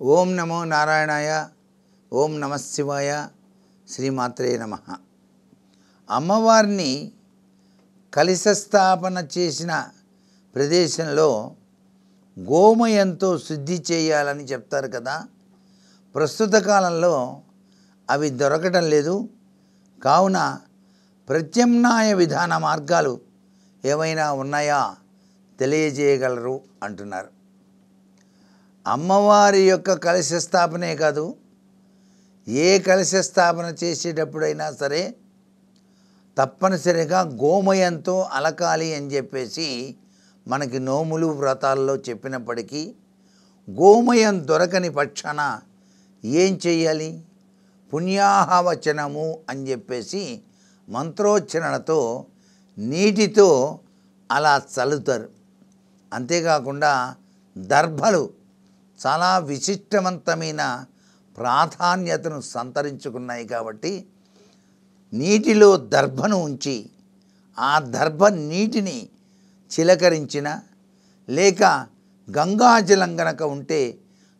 ఓం నమో నారాయణాయ, ఓం నమ శివాయ, శ్రీమాత్రే నమ. అమ్మవారిని కలశ స్థాపన చేసిన ప్రదేశంలో గోమయంతో శుద్ధి చేయాలని చెప్తారు కదా. ప్రస్తుత కాలంలో అవి దొరకడం లేదు. కావున ప్రత్యామ్నాయ విధాన మార్గాలు ఏమైనా ఉన్నాయా తెలియజేయగలరు అంటున్నారు. అమ్మవారి యొక్క కలశ స్థాపనే కాదు, ఏ కలశ స్థాపన చేసేటప్పుడైనా సరే తప్పనిసరిగా గోమయంతో అలకాలి అని చెప్పేసి మనకి నోములు వ్రతాల్లో చెప్పినప్పటికీ గోమయం దొరకని పక్షాన ఏం చెయ్యాలి? పుణ్యాహవచనము అని చెప్పేసి మంత్రోచ్చరణతో నీటితో అలా చల్లుతారు. అంతేకాకుండా దర్భలు చాలా విశిష్టవంతమైన ప్రాధాన్యతను సంతరించుకున్నాయి కాబట్టి నీటిలో దర్భను ఉంచి ఆ దర్భ నీటిని చిలకరించిన లేక గంగాజలం గనక ఉంటే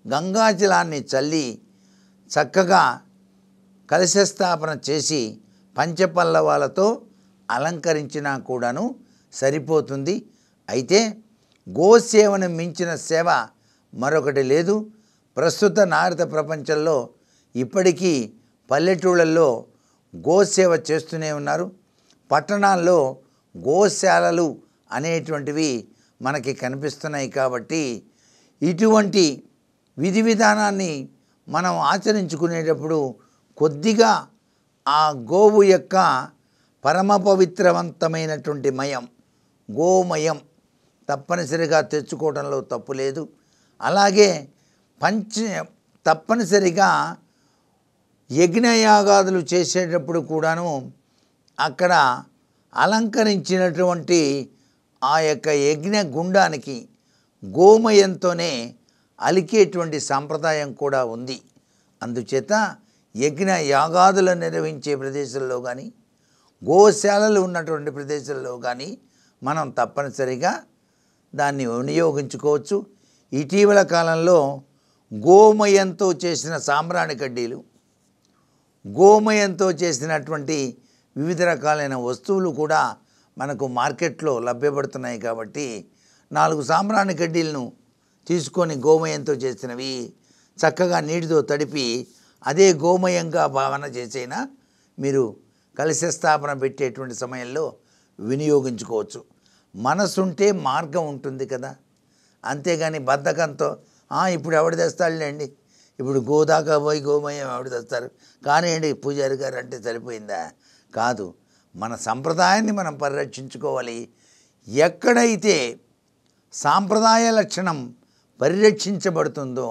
గంగాజలాన్ని చల్లి చక్కగా కలశస్థాపన చేసి పంచపల్లవాలతో అలంకరించినా కూడాను సరిపోతుంది. అయితే గోసేవను మించిన సేవ మరొకటి లేదు. ప్రస్తుత నాగరిక ప్రపంచంలో ఇప్పటికీ పల్లెటూళ్ళల్లో గోసేవ చేస్తూనే ఉన్నారు. పట్టణాల్లో గోశాలలు అనేటువంటివి మనకి కనిపిస్తున్నాయి. కాబట్టి ఇటువంటి విధి విధానాన్ని మనం ఆచరించుకునేటప్పుడు కొద్దిగా ఆ గోవు యొక్క పరమ పవిత్రవంతమైనటువంటి మయం గోమయం తప్పనిసరిగా తెచ్చుకోవడంలో తప్పు లేదు. అలాగే తప్పనిసరిగా యజ్ఞయాగాదులు చేసేటప్పుడు కూడాను అక్కడ అలంకరించినటువంటి ఆ యొక్క యజ్ఞ గుండానికి గోమయంతోనే అలికేటువంటి సాంప్రదాయం కూడా ఉంది. అందుచేత యజ్ఞ యాగాదులు నిర్వహించే ప్రదేశంలో కానీ గోశాలలు ఉన్నటువంటి ప్రదేశంలో కానీ మనం తప్పనిసరిగా దాన్ని వినియోగించుకోవచ్చు. ఇటీవల కాలంలో గోమయంతో చేసిన సాంబ్రాణి కడ్డీలు, గోమయంతో చేసినటువంటి వివిధ రకాలైన వస్తువులు కూడా మనకు మార్కెట్లో లభ్యపడుతున్నాయి. కాబట్టి 4 సాంబ్రాణి కడ్డీలను తీసుకొని గోమయంతో చేసినవి చక్కగా నీటితో తడిపి అదే గోమయంగా భావన చేసైనా మీరు కలశ స్థాపన పెట్టేటువంటి సమయంలో వినియోగించుకోవచ్చు. మనసుంటే మార్గం ఉంటుంది కదా. అంతేగాని బద్ధకంతో ఇప్పుడు ఎవడు తెస్తాడులేండి, ఇప్పుడు గోదాకా పోయి గోమయం ఎవడు తెస్తారు కానివ్వండి పూజారి గారు అంటే సరిపోయిందా? కాదు, మన సంప్రదాయాన్ని మనం పరిరక్షించుకోవాలి. ఎక్కడైతే సాంప్రదాయ లక్షణం పరిరక్షించబడుతుందో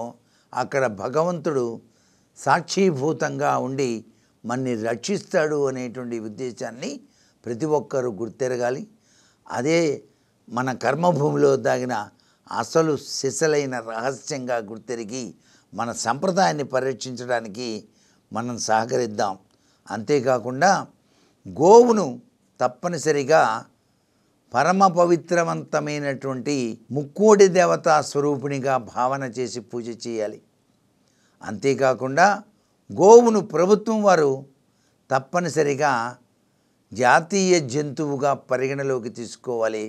అక్కడ భగవంతుడు సాక్షీభూతంగా ఉండి మనని రక్షిస్తాడు అనేటువంటి ఉద్దేశాన్ని ప్రతి ఒక్కరూ గుర్తెరగాలి. అదే మన కర్మభూమిలో దాగిన అసలు సిసలైన రహస్యంగా గుర్తెరిగి మన సంప్రదాయాన్ని పరిరక్షించడానికి మనం సహకరిద్దాం. అంతేకాకుండా గోవును తప్పనిసరిగా పరమ పవిత్రవంతమైనటువంటి ముక్కోడి దేవతా స్వరూపిణిగా భావన చేసి పూజ చేయాలి. అంతేకాకుండా గోవును ప్రభుత్వం వారు తప్పనిసరిగా జాతీయ జంతువుగా పరిగణలోకి తీసుకోవాలి.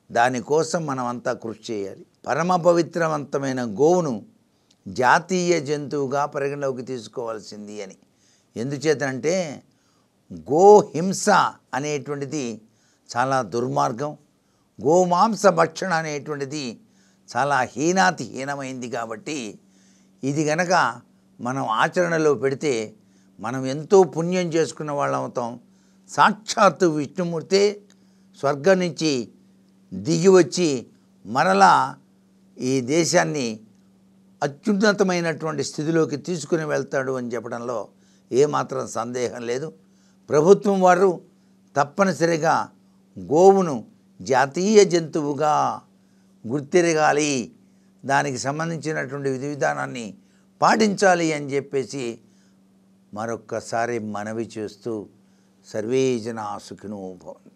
దానికోసం మనం అంతా కృషి చేయాలి. పరమ పవిత్రవంతమైన గోవును జాతీయ జంతువుగా పరిగణలోకి తీసుకోవాల్సింది అని. ఎందుచేతంటే గోహింస అనేటువంటిది చాలా దుర్మార్గం, గోమాంస భక్షణ అనేటువంటిది చాలా హీనాతిహీనమైంది. కాబట్టి ఇది గనక మనం ఆచరణలో పెడితే మనం ఎంతో పుణ్యం చేసుకున్న వాళ్ళం అవుతాం. సాక్షాత్తు విష్ణుమూర్తే స్వర్గం నుంచి దిగి వచ్చి మరలా ఈ దేశాన్ని అత్యున్నతమైనటువంటి స్థితిలోకి తీసుకుని వెళ్తాడు అని చెప్పడంలో ఏమాత్రం సందేహం లేదు. ప్రభుత్వం వారు తప్పనిసరిగా గోవును జాతీయ జంతువుగా గుర్తిరగాలి, దానికి సంబంధించినటువంటి విధి విధానాన్ని పాటించాలి అని చెప్పేసి మరొక్కసారి మనవి చేస్తూ సర్వే జనా సుఖినో భవంతు.